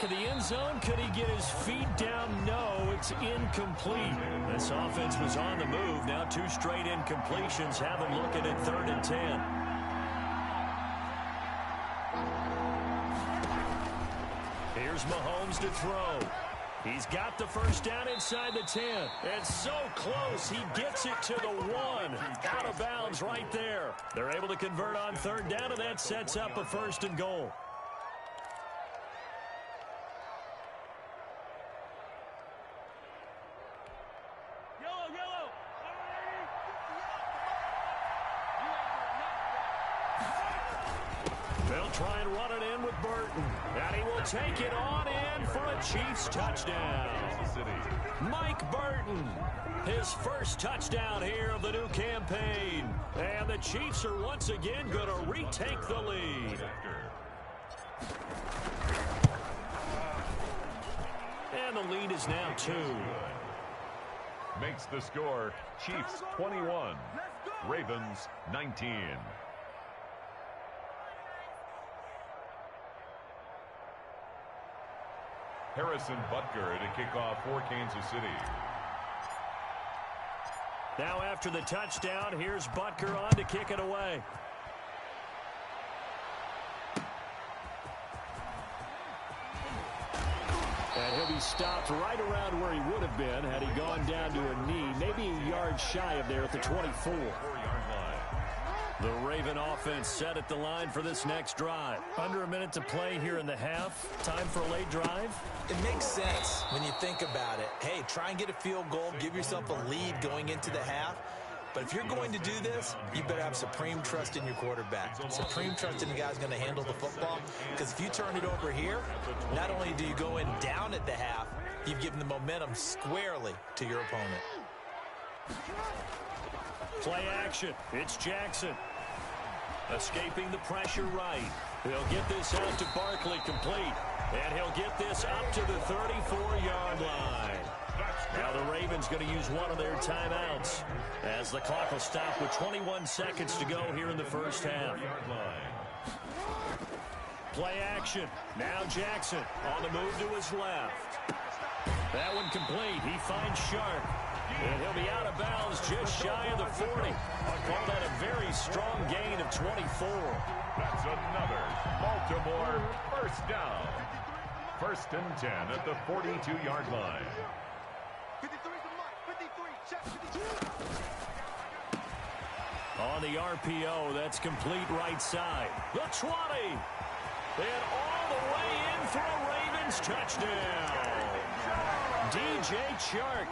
back of the end zone. Could he get his feet down? No, it's incomplete. This offense was on the move. Now 2 straight incompletions have him looking at 3rd and 10. Here's Mahomes to throw. He's got the first down inside the 10. And so close, he gets it to the 1. Out of bounds right there. They're able to convert on 3rd down, and that sets up a 1st and goal. They'll try and run it in with Burton. And he will take it on in for a Chiefs touchdown. Mike Burton, his first touchdown here of the new campaign. And the Chiefs are once again going to retake the lead. And the lead is now 2. Makes the score Chiefs 21, Ravens 19. Harrison Butker to kick off for Kansas City. Now after the touchdown, here's Butker on to kick it away. And he'll be stopped right around where he would have been had he gone down to a knee, maybe a yard shy of there at the 24. The Raven offense set at the line for this next drive. Under a minute to play here in the half. Time for a late drive. It makes sense when you think about it. Hey, try and get a field goal. Give yourself a lead going into the half. But if you're going to do this, you better have supreme trust in your quarterback. Supreme trust in the guy who's going to handle the football. Because if you turn it over here, not only do you go in down at the half, you've given the momentum squarely to your opponent. Play action. It's Jackson. Escaping the pressure right. He'll get this out to Barkley complete. And he'll get this up to the 34-yard line. Now the Ravens going to use one of their timeouts as the clock will stop with 21 seconds to go here in the first half. Play action. Now Jackson on the move to his left. That one complete. He finds Sharp. And he'll be out of bounds just shy of the 40. I'll call that a very strong gain of 24. That's another Baltimore first down. 1st and 10 at the 42-yard line. 53 is the mark. 53, check, 52. On the RPO, that's complete right side. The 20. And all the way in for a Ravens touchdown. DJ Chark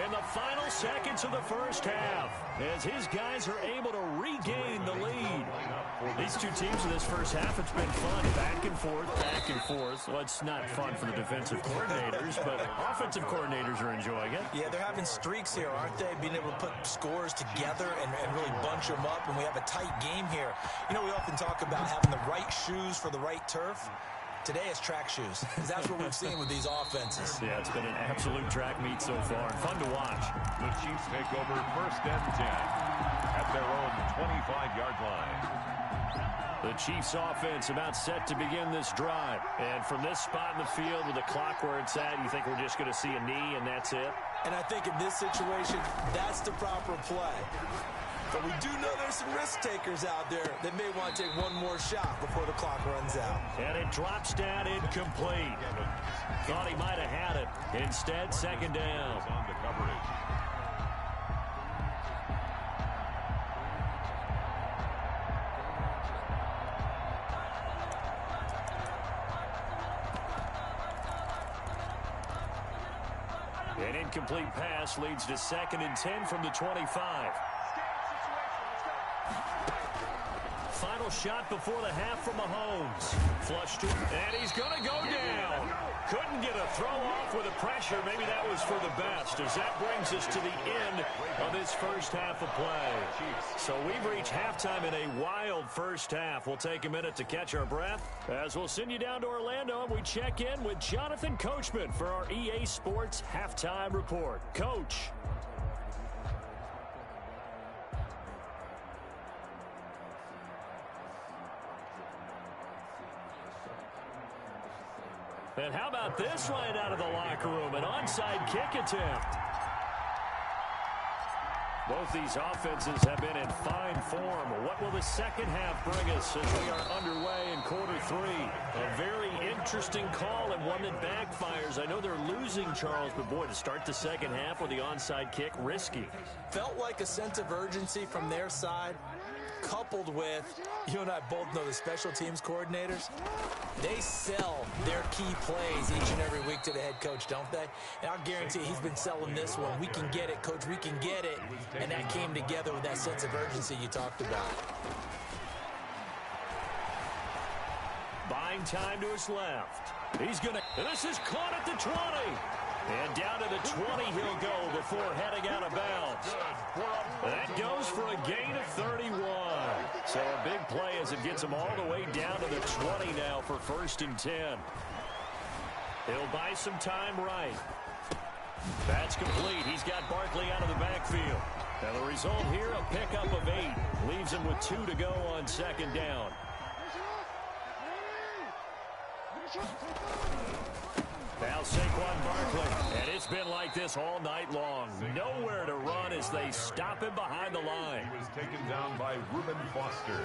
in the final seconds of the first half as his guys are able to regain the lead. These two teams in this first half, it's been fun. Back and forth, back and forth. Well, it's not fun for the defensive coordinators, but offensive coordinators are enjoying it. Yeah, they're having streaks here, aren't they? Being able to put scores together and really bunch them up, and we have a tight game here. You know, we often talk about having the right shoes for the right turf. Today it's track shoes, because that's what we've seen with these offenses. Yeah, it's been an absolute track meet so far. Fun to watch. The Chiefs take over 1st and 10 at their own 25-yard line. The Chiefs offense about set to begin this drive. And from this spot in the field with the clock where it's at, you think we're just going to see a knee and that's it? And I think in this situation, that's the proper play. But we do know there's some risk takers out there that may want to take one more shot before the clock runs out. And it drops down incomplete. Thought he might have had it. Instead, 2nd down. On the coverage. An incomplete pass leads to 2nd and 10 from the 25. Final shot before the half from Mahomes. Flushed it, and he's going to go down. Couldn't get a throw off with the pressure. Maybe that was for the best, as that brings us to the end of this first half of play. So we've reached halftime in a wild first half. We'll take a minute to catch our breath as we'll send you down to Orlando and we check in with Jonathan Coachman for our EA Sports Halftime Report. Coach. And how about this right out of the locker room? An onside kick attempt. Both these offenses have been in fine form. What will the second half bring us as we are underway in quarter three? A very interesting call and one that backfires. I know they're losing, Charles, but boy, to start the second half with the onside kick, risky. Felt like a sense of urgency from their side, coupled with, you and I both know the special teams coordinators, they sell their key plays each and every week to the head coach, don't they? And I'll guarantee he's been selling this one. We can get it, coach, we can get it. And that came together with that sense of urgency you talked about. Buying time to his left. He's going to, this is caught at the 20. And down to the 20 he'll go before heading out of bounds. That goes for a gain of 31. So a big play as it gets him all the way down to the 20 now for 1st and 10. He'll buy some time right. That's complete. He's got Barkley out of the backfield. And the result here, a pickup of 8. Leaves him with 2 to go on 2nd down. Now Saquon Barkley, and it's been like this all night long. Nowhere to run as they stop him behind the line. He was taken down by Reuben Foster.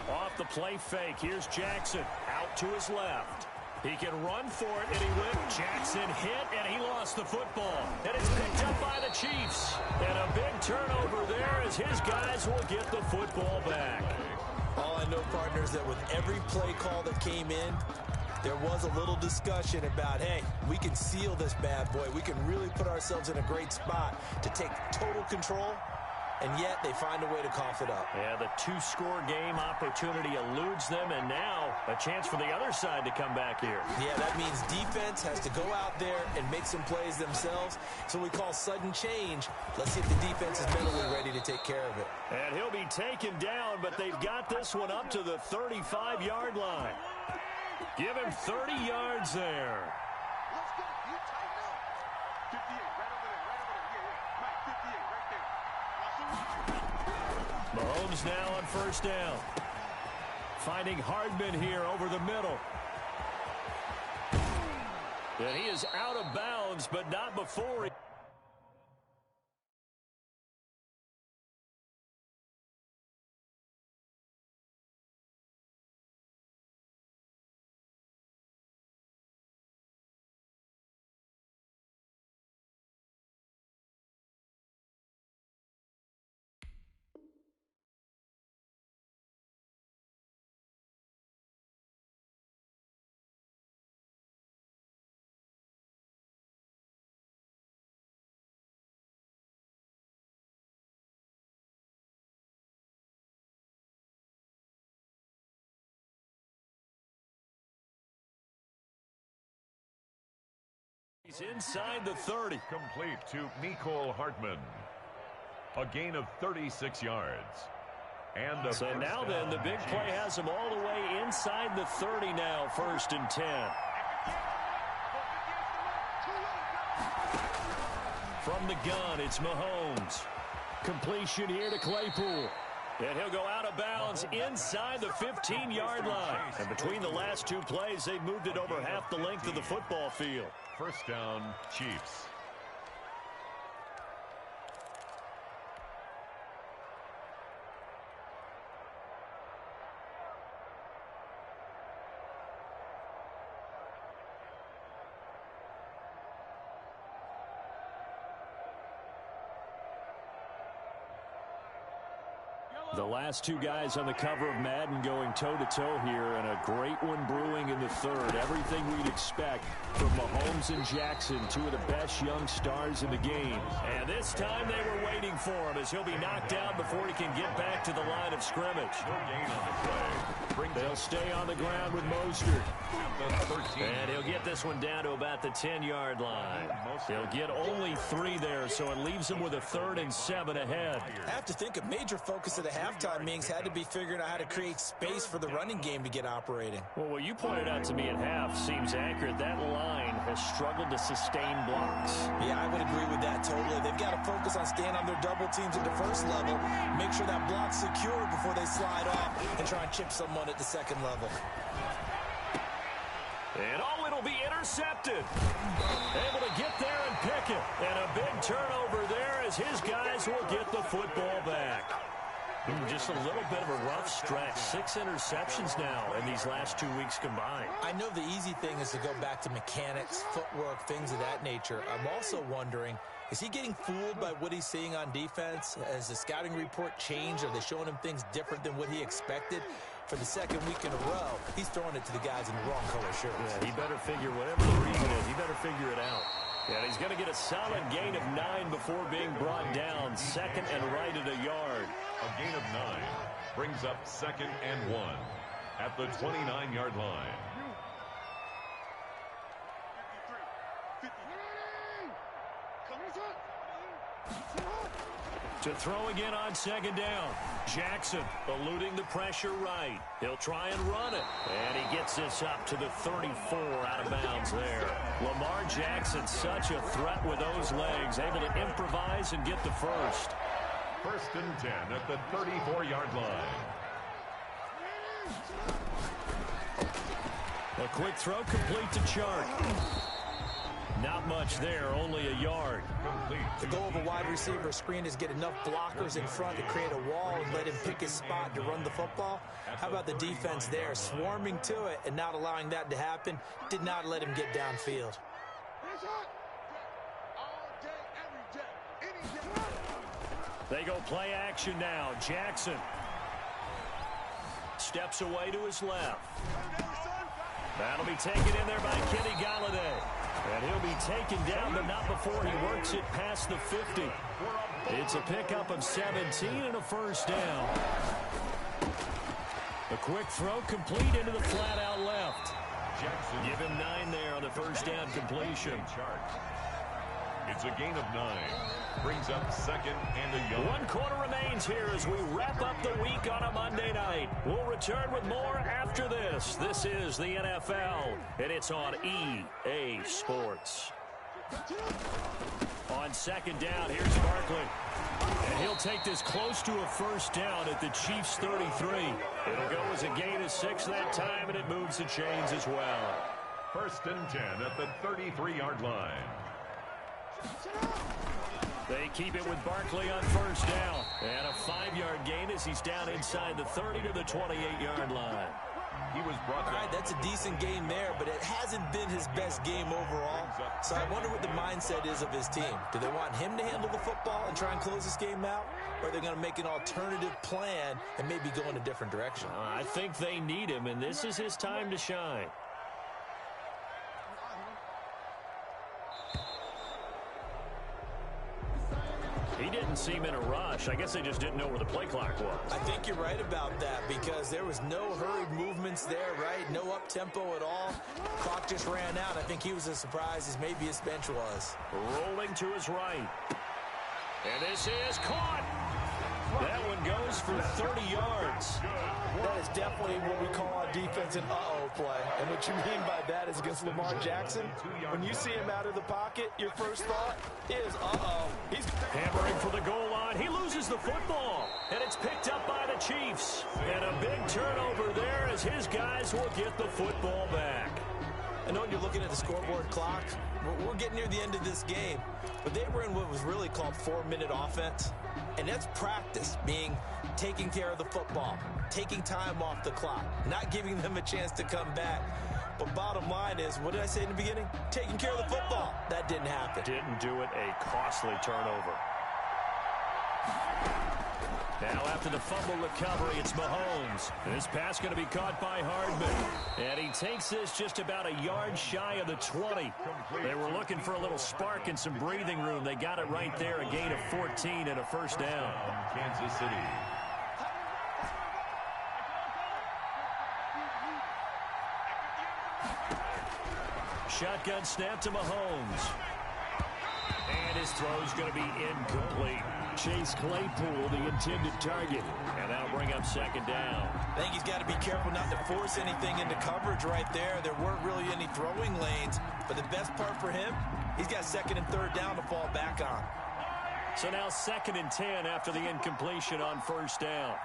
Off the play fake, here's Jackson, out to his left. He can run for it, and he went. Jackson hit, and he lost the football. And it's picked up by the Chiefs. And a big turnover there as his guys will get the football back. All I know, partners, that with every play call that came in, there was a little discussion about, hey, we can seal this bad boy. We can really put ourselves in a great spot to take total control, and yet they find a way to cough it up. Yeah, the 2-score game opportunity eludes them, and now a chance for the other side to come back here. Yeah, that means defense has to go out there and make some plays themselves. So we call sudden change. Let's see if the defense is mentally ready to take care of it. And he'll be taken down, but they've got this one up to the 35-yard line. Give him 30 yards there. Let's go. You tighten up. 58, right over there, right over there. Yeah, Mike, 58, right there. Mahomes now on 1st down. Finding Hardman here over the middle. And he is out of bounds, but not before he... He's inside the 30. Complete to Mecole Hardman. A gain of 36 yards. And so now then, the big play has him all the way inside the 30 now, 1st and 10. From the gun, it's Mahomes. Completion here to Claypool. And he'll go out of bounds inside the 15-yard line. And between the last 2 plays, they moved it over half the length of the football field. 1st down, Chiefs. The last 2 guys on the cover of Madden going toe-to-toe here, and a great one brewing in the 3rd. Everything we'd expect from Mahomes and Jackson, 2 of the best young stars in the game. And this time they were waiting for him as he'll be knocked down before he can get back to the line of scrimmage. No gain on the play. They'll stay on the ground with Mostert. And he'll get this one down to about the 10-yard line. He'll get only 3 there, so it leaves him with a 3rd and 7 ahead. I have to think a major focus of the halftime meetings had to be figuring out how to create space for the running game to get operating. Well, what you pointed out to me at half seems accurate. That line has struggled to sustain blocks. Yeah, I would agree with that totally. They've got to focus on staying on their double teams at the 1st level, make sure that block's secure before they slide off and try and chip someone at the 2nd level. And oh, it'll be intercepted. Able to get there and pick it. And a big turnover there as his guys will get the football back. Just a little bit of a rough stretch. 6 interceptions now in these last 2 weeks combined. I know the easy thing is to go back to mechanics, footwork, things of that nature. I'm also wondering, is he getting fooled by what he's seeing on defense? Has the scouting report changed? Are they showing him things different than what he expected? For the second week in a row, he's throwing it to the guys in the wrong color shirts. Yeah, he better figure whatever the reason is. He better figure it out. And he's going to get a solid gain of 9 before being brought down. Second and right at a yard. A gain of 9 brings up 2nd and 1 at the 29-yard line. To throw again on 2nd down. Jackson eluding the pressure right. He'll try and run it. And he gets this up to the 34 out of bounds there. Lamar Jackson, such a threat with those legs. Able to improvise and get the first. 1st and 10 at the 34-yard line. A quick throw complete to Chark. Not much there, only a yard. The goal of a wide receiver screen is get enough blockers in front to create a wall and let him pick his spot to run the football. How about the defense there, swarming to it and not allowing that to happen? Did not let him get downfield. They go play action now. Jackson steps away to his left. That'll be taken in there by Kenny Galladay. And he'll be taken down, but not before he works it past the 50. It's a pickup of 17 and a first down. A quick throw complete into the flat out left. Give him 9 there on the first down completion. It's a gain of 9. Brings up 2nd and a yard. 1 quarter remains here as we wrap up the week on a Monday night. We'll return with more after this. This is the NFL, and it's on EA Sports. On 2nd down, here's Barkley. And he'll take this close to a first down at the Chiefs' 33. It'll go as a gain of 6 that time, and it moves the chains as well. 1st and 10 at the 33-yard line. They keep it with Barkley on first down. And a 5-yard gain as he's down inside the 30 to the 28-yard line. He was brought down. All right, that's a decent game there, but it hasn't been his best game overall. So I wonder what the mindset is of his team. Do they want him to handle the football and try and close this game out? Or are they going to make an alternative plan and maybe go in a different direction? I think they need him, and this is his time to shine. He didn't seem in a rush. I guess they just didn't know where the play clock was. I think you're right about that because there was no hurried movements there, right? No up-tempo at all. Clock just ran out. I think he was as surprised as maybe his bench was. Rolling to his right. And this is caught. That one goes for 30 yards. That is definitely what we call on defense an uh-oh play. And what you mean by that is against Lamar Jackson, when you see him out of the pocket, your first thought is, uh-oh. He's hammering for the goal line. He loses the football. And it's picked up by the Chiefs. And a big turnover there as his guys will get the football back. I know you're looking at the scoreboard clock. We're getting near the end of this game. But they were in what was really called 4-minute offense. And that's practice, being taking care of the football, taking time off the clock, not giving them a chance to come back. But bottom line is, what did I say in the beginning? Taking care of the football. That didn't happen. Didn't do it. A costly turnover. Now after the fumble recovery, it's Mahomes. This pass going to be caught by Hardman. And he takes this just about a yard shy of the 20. They were looking for a little spark and some breathing room. They got it right there, a gain of 14 and a first down. Kansas City. Shotgun snap to Mahomes. And his throw's going to be incomplete. Chase Claypool, the intended target. And that'll bring up 2nd down. I think he's got to be careful not to force anything into coverage right there. There weren't really any throwing lanes. But the best part for him, he's got 2nd and 3rd down to fall back on. So now 2nd and 10 after the incompletion on first down.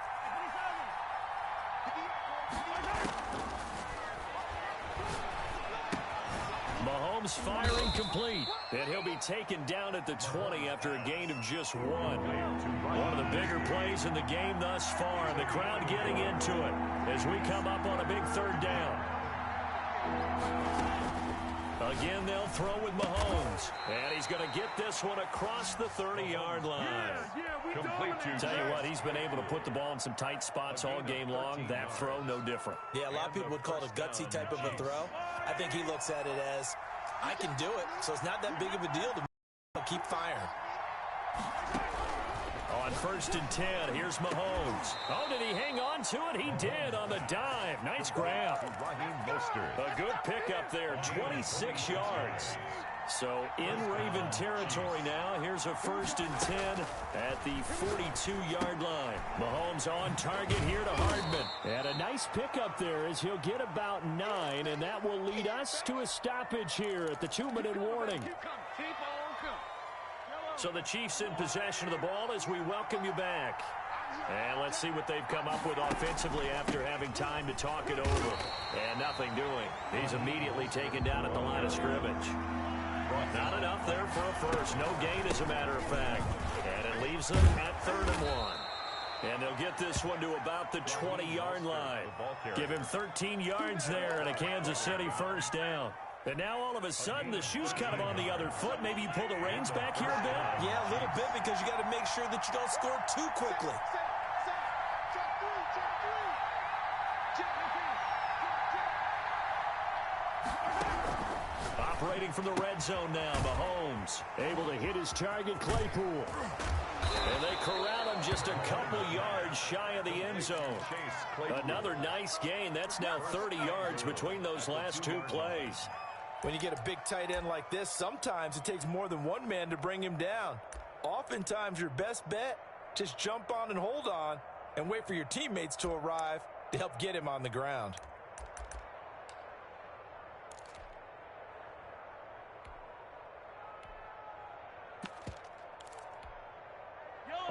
Mahomes firing complete. And he'll be taken down at the 20 after a gain of just 1. One of the bigger plays in the game thus far. And the crowd getting into it as we come up on a big 3rd down. Again, they'll throw with Mahomes. And he's going to get this one across the 30-yard line. Tell you what, he's been able to put the ball in some tight spots all game long. That throw, no different. Yeah, a lot of people would call it a gutsy type of a throw. I think he looks at it as, I can do it, so it's not that big of a deal to keep firing. On 1st and 10, here's Mahomes. Oh, did he hang on to it? He did on the dive. Nice grab. A good pickup there, 26 yards. So in Raven territory now, here's a 1st and 10 at the 42-yard line. Mahomes on target here to Hardman. And a nice pickup there as he'll get about 9, and that will lead us to a stoppage here at the 2-minute warning. So the Chiefs in possession of the ball as we welcome you back. And let's see what they've come up with offensively after having time to talk it over. And nothing doing. He's immediately taken down at the line of scrimmage. Not enough there for a first. No gain, as a matter of fact. And it leaves them at 3rd and 1. And they'll get this one to about the 20-yard line. Give him 13 yards there and a Kansas City 1st down. And now all of a sudden the shoe's kind of on the other foot. Maybe you pull the reins back here a bit? Yeah, a little bit, because you got to make sure that you don't score too quickly. Operating from the red zone now, Mahomes able to hit his target, Claypool. And they corral him just a couple yards shy of the end zone. Another nice gain. That's now 30 yards between those last 2 plays. When you get a big tight end like this, sometimes it takes more than one man to bring him down. Oftentimes, your best bet, just jump on and hold on and wait for your teammates to arrive to help get him on the ground.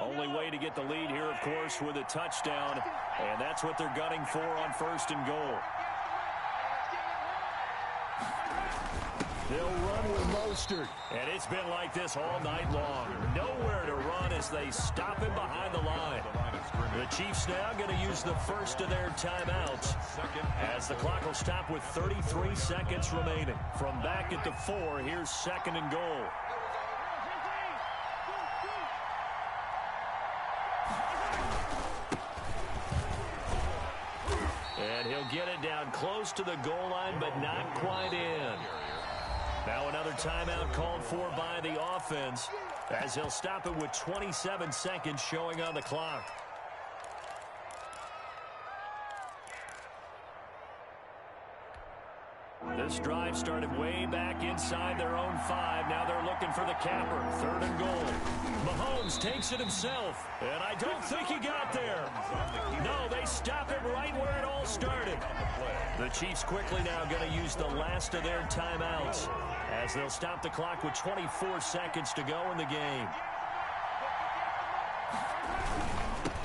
Only way to get the lead here, of course, with a touchdown. And that's what they're gunning for on 1st and goal. They'll run with Mostert. And it's been like this all night long. Nowhere to run as they stop him behind the line. The Chiefs now going to use the first of their timeouts as the clock will stop with 33 seconds remaining. From back at the 4, here's 2nd and goal. And he'll get it down close to the goal line, but not quite in. Now another timeout called for by the offense as he'll stop it with 27 seconds showing on the clock. This drive started way back inside their own 5. Now they're looking for the capper. 3rd and goal. Mahomes takes it himself, and I don't think he got there. No, they stop him right where it all started. The Chiefs quickly now going to use the last of their timeouts as they'll stop the clock with 24 seconds to go in the game.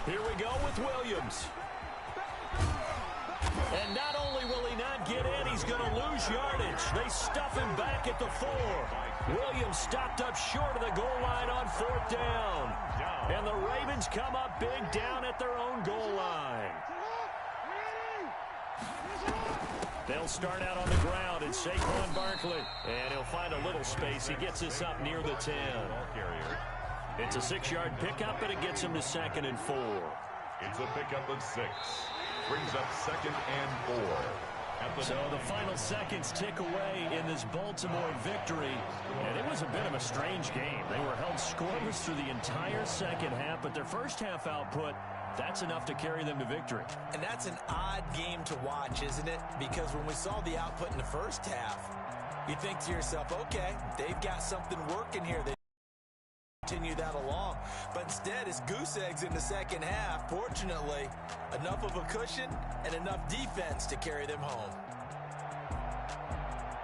Here we go with Williams. And not only will he not get in, he's going to lose yardage. They stuff him back at the 4. Williams stopped up short of the goal line on 4th down. And the Ravens come up big down at their own goal line. They'll start out on the ground, and Saquon Barkley. And he'll find a little space. He gets this up near the 10. It's a 6-yard pickup, and it gets him to 2nd and 4. It's a pickup of 6. Brings up 2nd and 4. So the final seconds tick away in this Baltimore victory. And it was a bit of a strange game. They were held scoreless through the entire second half, but their first half output, that's enough to carry them to victory. And that's an odd game to watch, isn't it? Because when we saw the output in the first half, you think to yourself, okay, they've got something working here. They continue that along. But instead, it's goose eggs in the second half. Fortunately, enough of a cushion and enough defense to carry them home.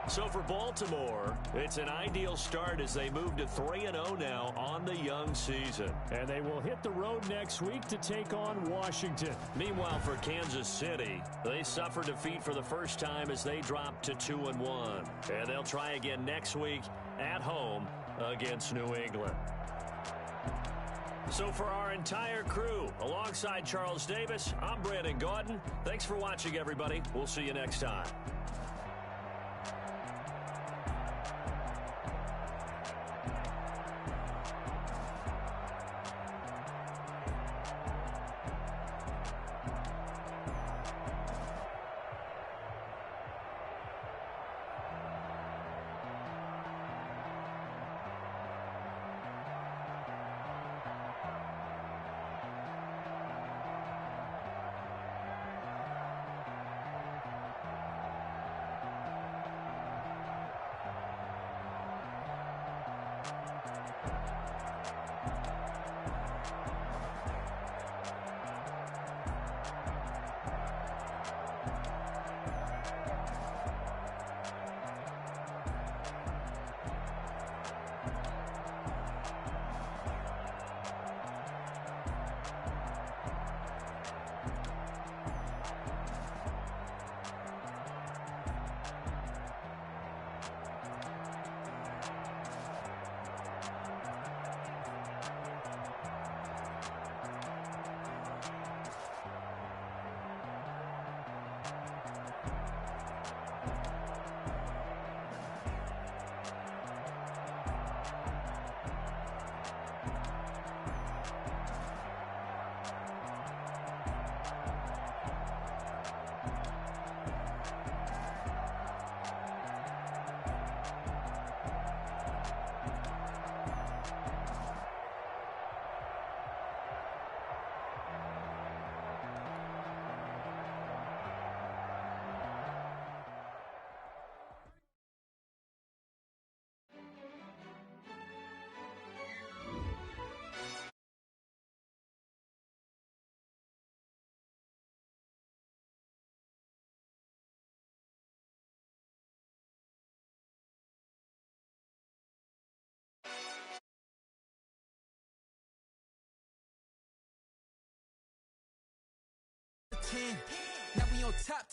So for Baltimore, it's an ideal start as they move to 3-0 now on the young season. And they will hit the road next week to take on Washington. Meanwhile, for Kansas City, they suffered defeat for the first time as they dropped to 2-1. And they'll try again next week at home against New England. So for our entire crew, alongside Charles Davis, I'm Brandon Gaudin. Thanks for watching, everybody. We'll see you next time. Now we on top